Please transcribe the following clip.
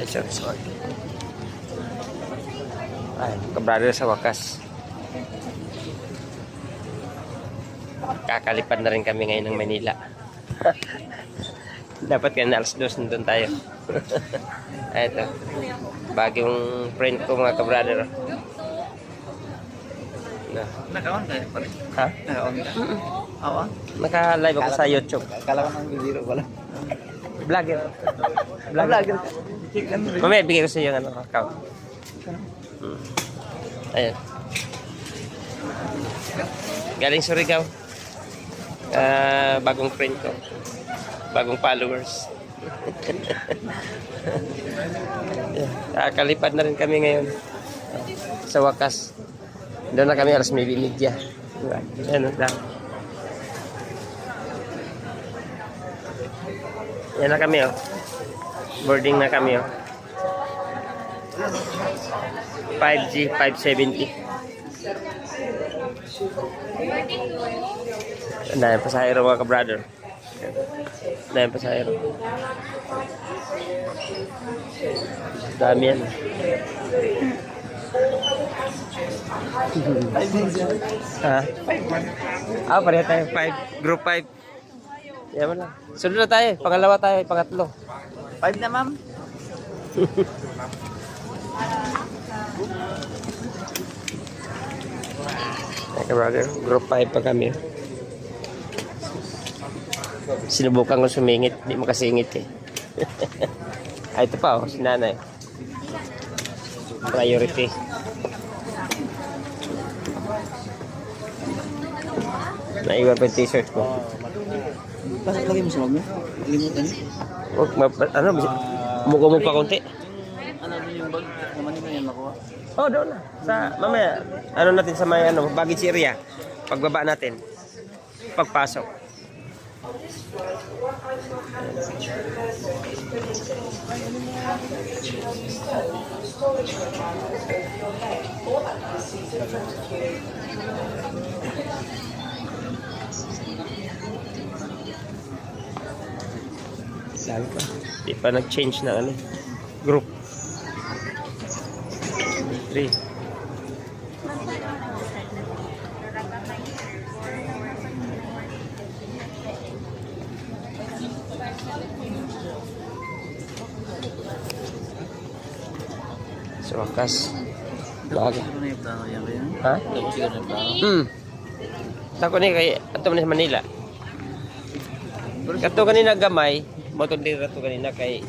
Ay, sorry. Ay, kabrother, sa wakas. Kakalipad na rin kami ngayon ng Manila. Dapat na alas 2 nandun tayo. Ay, ito. Bagong friend ko, mga kabrother. Naka-on kayo pa rin? Ha? Naka-on ka? Oo. Naka-live ako sa YouTube. Kala ko nang bibiro pala. Vlogger. Vlogger ka. Mamaya, bigay ko sa iyo yung account. Ayan. Galing Surigao. Bagong friend ko. Bagong followers. Kalipad na rin kami ngayon. Sa wakas. Doon na kami alas 9:30. Ayan lang. Yan na kami, oh. Boarding na kami, oh. 5G 570. Dahil pasahero, mga ka-brother. Dahil pasahero. Dami yan. Ha? Pareha tayo. 5. Group 5. Yaman lang. Sunod na tayo. Pangalawa tayo. Pangatlo. 5 na, ma'am. Okay, brother. Group 5 pa kami. Sinubukan ko sumingit. Hindi makasingit eh. Ay, ito pa, oh. Si nanay. Priority. Naiwan pa yung t-shirt ko. Bakit lagay mo sa loob mo? Limutan niyo? Huwag, muko mo pa konti. Ano yung bag? Naman mo yan nakuha? Oh, doon na. Sa, mamaya, ano natin sa may, baggage area. Pagbaba natin. Pagpasok. Lalo pa. Di pa nag-change na group. 3. Sa wakas. Baga. Ano yung plano yan ba yan? Ha? Tapos siguro yung plano? Tako ni kay ato man sa Manila. Kato kanina gamay, motor dito kanina kay